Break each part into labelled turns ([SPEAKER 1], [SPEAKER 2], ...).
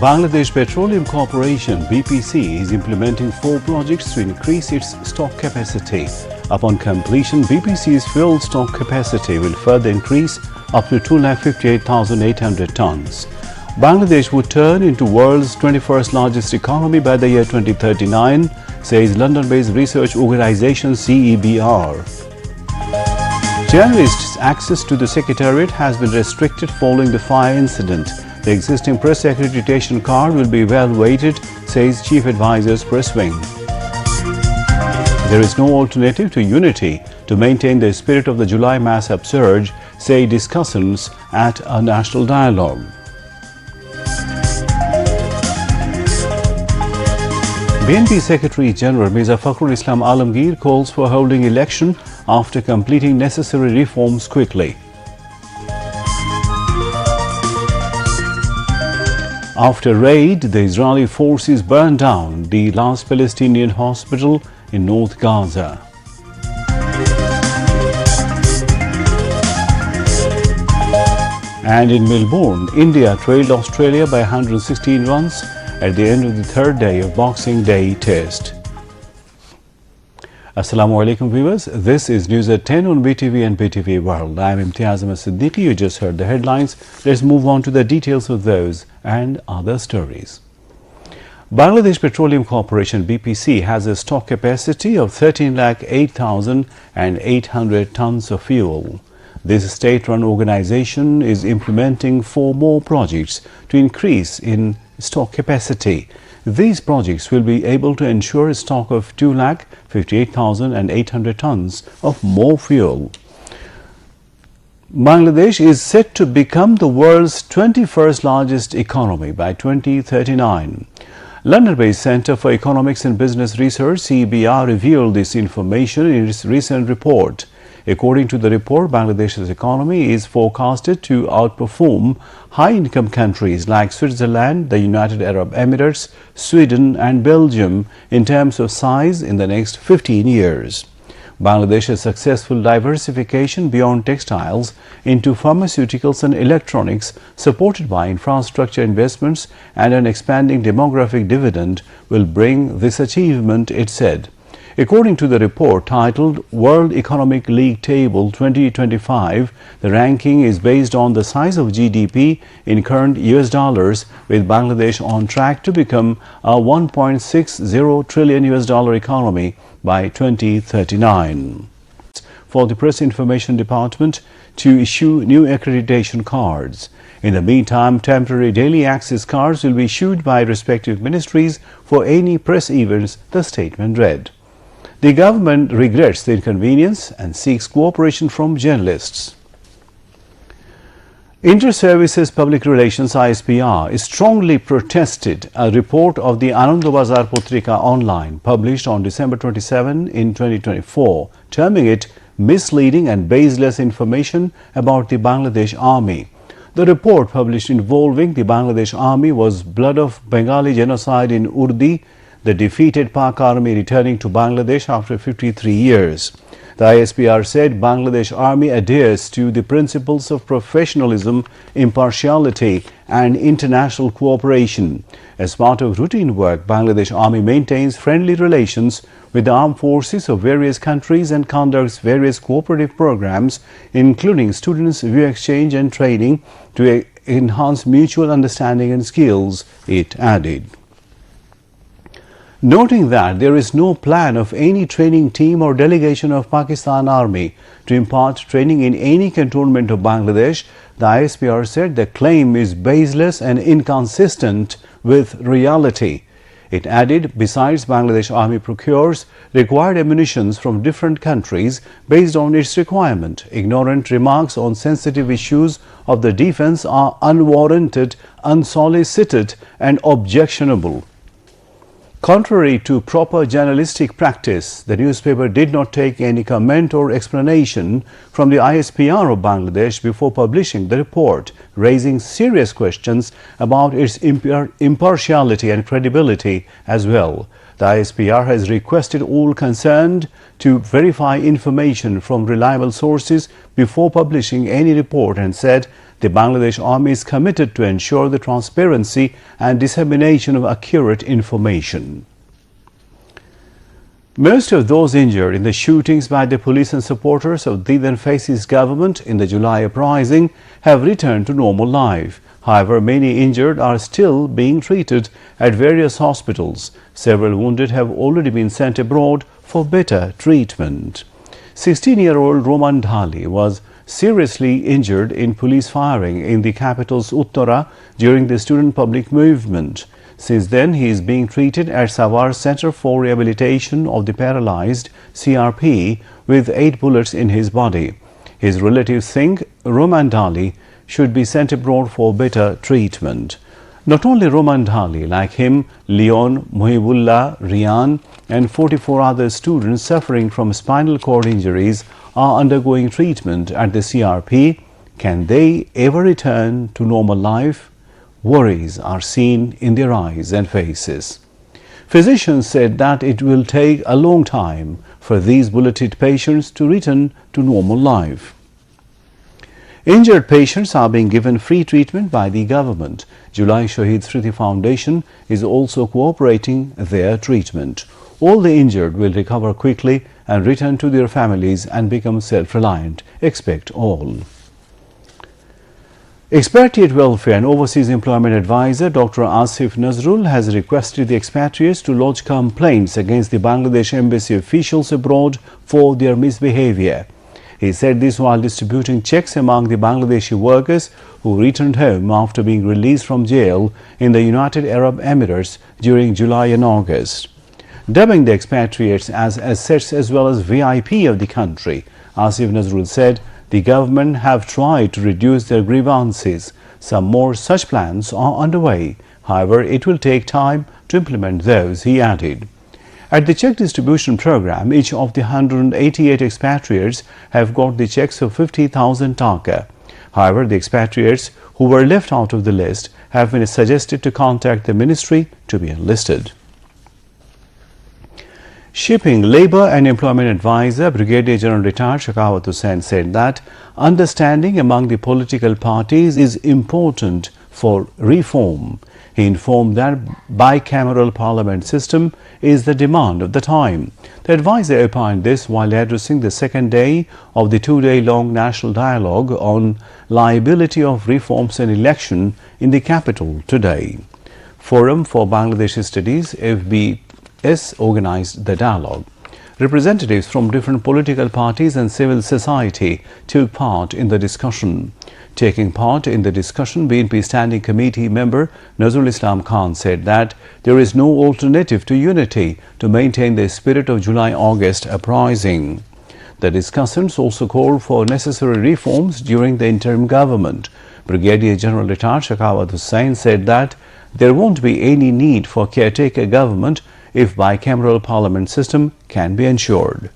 [SPEAKER 1] Bangladesh Petroleum Corporation (BPC) is implementing 4 projects to increase its stock capacity. Upon completion, BPC's fuel stock capacity will further increase up to 258,800 tons. Bangladesh would turn into world's 21st largest economy by the year 2039, says London-based research organization CEBR. Journalists' access to the Secretariat has been restricted following the fire incident. The existing press accreditation card will be evaluated, says Chief Advisor's press wing. There is no alternative to unity to maintain the spirit of the July mass upsurge, say discussants at a national dialogue. BNP Secretary General Mirza Fakhrul Islam Alamgir calls for holding election after completing necessary reforms quickly. After raid, the Israeli forces burned down the last Palestinian hospital in North Gaza. And in Melbourne, India trailed Australia by 116 runs at the end of the third day of Boxing Day Test. Assalamu alaikum viewers, this is News at 10 on BTV and BTV World. I am Imtiaz Ahmed Siddiqui. You just heard the headlines. Let's move on to the details of those and other stories. Bangladesh Petroleum Corporation (BPC) has a stock capacity of 13,08,800 tons of fuel. This state-run organization is implementing 4 more projects to increase in stock capacity. These projects will be able to ensure a stock of 258,800 tons of more fuel. Bangladesh is set to become the world's 21st largest economy by 2039. London-based Centre for Economics and Business Research (CEBR) revealed this information in its recent report. According to the report, Bangladesh's economy is forecasted to outperform high-income countries like Switzerland, the United Arab Emirates, Sweden and Belgium in terms of size in the next 15 years. Bangladesh's successful diversification beyond textiles into pharmaceuticals and electronics, supported by infrastructure investments and an expanding demographic dividend, will bring this achievement, it said. According to the report titled World Economic League Table 2025, the ranking is based on the size of GDP in current US dollars, with Bangladesh on track to become a $1.60 trillion US dollar economy by 2039. For the Press Information Department to issue new accreditation cards. In the meantime, temporary daily access cards will be issued by respective ministries for any press events, the statement read. The government regrets the inconvenience and seeks cooperation from journalists. Inter-Services Public Relations (ISPR) strongly protested a report of the Anandabazar Potrika Online published on December 27 in 2024, terming it misleading and baseless information about the Bangladesh Army. The report, published involving the Bangladesh Army, was blood of Bengali genocide in Urdi, the defeated Pak Army returning to Bangladesh after 53 years. The ISPR said Bangladesh Army adheres to the principles of professionalism, impartiality and international cooperation. As part of routine work, Bangladesh Army maintains friendly relations with the armed forces of various countries and conducts various cooperative programs, including students' view exchange and training, to enhance mutual understanding and skills, it added. Noting that there is no plan of any training team or delegation of Pakistan Army to impart training in any cantonment of Bangladesh, the ISPR said the claim is baseless and inconsistent with reality. It added, besides, Bangladesh Army procures required ammunitions from different countries based on its requirement. Ignorant remarks on sensitive issues of the defense are unwarranted, unsolicited and objectionable. Contrary to proper journalistic practice, the newspaper did not take any comment or explanation from the ISPR of Bangladesh before publishing the report, raising serious questions about its impartiality and credibility as well. The ISPR has requested all concerned to verify information from reliable sources before publishing any report and said The Bangladesh Army is committed to ensure the transparency and dissemination of accurate information. Most of those injured in the shootings by the police and supporters of the then fascist government in the July uprising have returned to normal life. However, many injured are still being treated at various hospitals. Several wounded have already been sent abroad for better treatment. 16-year-old Roman Dhali was seriously injured in police firing in the capital's Uttara during the student public movement. Since then, he is being treated at Savar Center for Rehabilitation of the Paralyzed (CRP) with 8 bullets in his body. His relatives think Roman Dhali should be sent abroad for better treatment. Not only Roman Dhali, like him, Leon, Muhibullah, Rian and 44 other students suffering from spinal cord injuries are undergoing treatment at the CRP. Can they ever return to normal life? Worries are seen in their eyes and faces. Physicians said that it will take a long time for these bulleted patients to return to normal life. Injured patients are being given free treatment by the government. July Shaheed Smriti Foundation is also cooperating their treatment. All the injured will recover quickly and return to their families and become self-reliant. Expect all. Expatriate Welfare and Overseas Employment Advisor Dr. Asif Nazrul has requested the expatriates to lodge complaints against the Bangladesh Embassy officials abroad for their misbehavior. He said this while distributing checks among the Bangladeshi workers who returned home after being released from jail in the United Arab Emirates during July and August. Dubbing the expatriates as assets as well as VIP of the country, Asif Nazrul said the government have tried to reduce their grievances. Some more such plans are underway. However, it will take time to implement those, he added. At the check distribution program, each of the 188 expatriates have got the checks of 50,000 taka. However, the expatriates who were left out of the list have been suggested to contact the ministry to be enlisted. Shipping Labour and Employment Advisor Brigadier General Retired Shakawat Hussain said that understanding among the political parties is important for reform. He informed that bicameral parliament system is the demand of the time. The advisor opined this while addressing the second day of the 2-day-long national dialogue on liability of reforms and election in the capital today. Forum for Bangladeshi Studies (FBS) organized the dialogue. Representatives from different political parties and civil society took part in the discussion. Taking part in the discussion, BNP Standing Committee member Nazrul Islam Khan said that there is no alternative to unity to maintain the spirit of July-August uprising. The discussants also called for necessary reforms during the interim government. Brigadier General Retired Shakawat Hussain said that there won't be any need for caretaker government if bicameral parliament system can be ensured.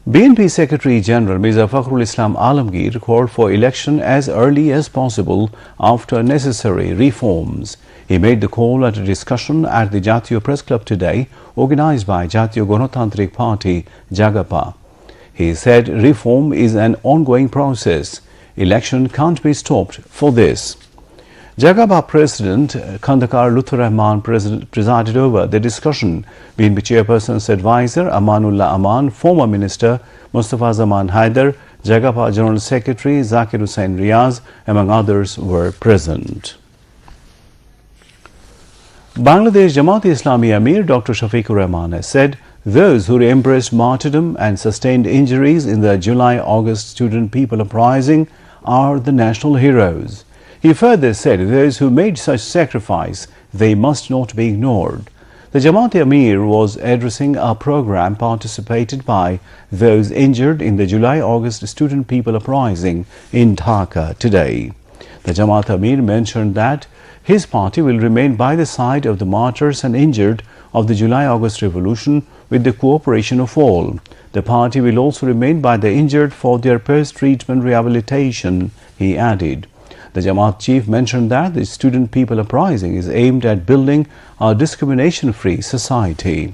[SPEAKER 1] BNP Secretary General Mirza Fakhrul Islam Alamgir called for election as early as possible after necessary reforms. He made the call at a discussion at the Jatiyo Press Club today, organized by Jatiyo Ganotantrik Party, Jagapa. He said reform is an ongoing process. Election can't be stopped for this. Jagaba President Khandakar Lutfur Rahman presided over the discussion. BNP Chairperson's advisor Amanullah Aman, former Minister Mustafa Zaman Haider, Jagapa General Secretary Zakir Hussain Riaz, among others, were present. Bangladesh Jamaat-e-Islami Amir Dr. Shafiqur Rahman has said those who embraced martyrdom and sustained injuries in the July-August student people uprising are the national heroes. He further said those who made such sacrifice, they must not be ignored. The Jamaat-e-Amir was addressing a program participated by those injured in the July-August student people uprising in Dhaka today. The Jamaat-e-Amir mentioned that his party will remain by the side of the martyrs and injured of the July-August revolution with the cooperation of all. The party will also remain by the injured for their post-treatment rehabilitation, he added. The Jamaat chief mentioned that the student people uprising is aimed at building a discrimination-free society.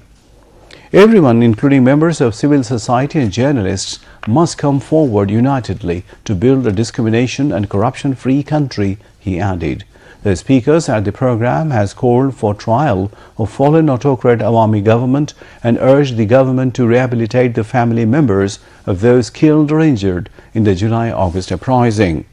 [SPEAKER 1] Everyone, including members of civil society and journalists, must come forward unitedly to build a discrimination and corruption-free country, he added. The speakers at the program has called for trial of fallen autocrat Awami government and urged the government to rehabilitate the family members of those killed or injured in the July-August uprising.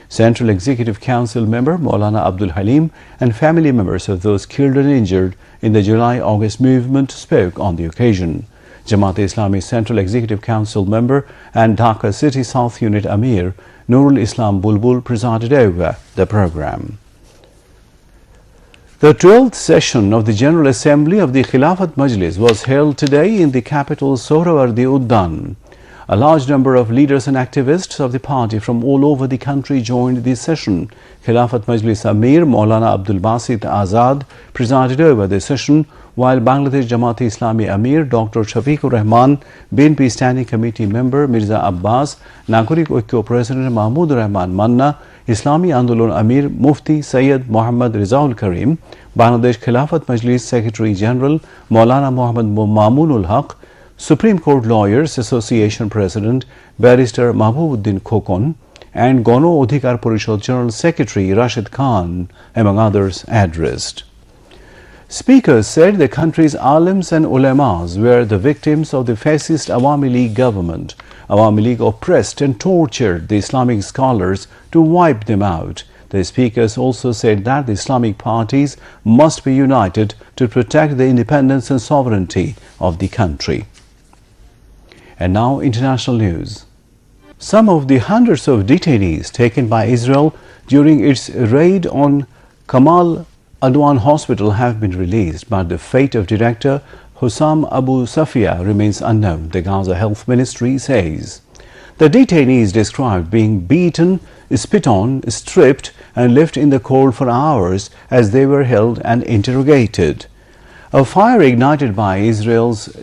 [SPEAKER 1] Central Executive Council member Maulana Abdul Halim and family members of those killed and injured in the July-August movement spoke on the occasion. Jamaat-e-Islami Central Executive Council member and Dhaka City South Unit Amir Nurul Islam Bulbul presided over the program. The 12th session of the General Assembly of the Khilafat Majlis was held today in the capital Sohrawardi Uddan. A large number of leaders and activists of the party from all over the country joined the session. Khilafat Majlis Amir Maulana Abdul Basit Azad presided over the session, while Bangladesh Jamaat-e-Islami Amir Dr. Shafiqur Rahman, BNP Standing Committee member Mirza Abbas, Nagorik Oikyo President Mahmood Rahman Manna, Islami Andolon Amir Mufti Sayyid Muhammad Rizaul Karim, Bangladesh Khilafat Majlis Secretary General Maulana Muhammad Mamunul Haq, Supreme Court Lawyers Association President Barrister Mahbubuddin Khokon, and Gono Adhikar Parishad General Secretary Rashid Khan, among others, addressed. Speakers said the country's alims and ulemas were the victims of the fascist Awami League government. Awami League oppressed and tortured the Islamic scholars to wipe them out. The speakers also said that the Islamic parties must be united to protect the independence and sovereignty of the country. And now international news. Some of the hundreds of detainees taken by Israel during its raid on Kamal Adwan Hospital have been released, but the fate of director Hussam Abu Safia remains unknown, the Gaza Health Ministry says. The detainees described being beaten, spit on, stripped and left in the cold for hours as they were held and interrogated. A fire ignited by Israel's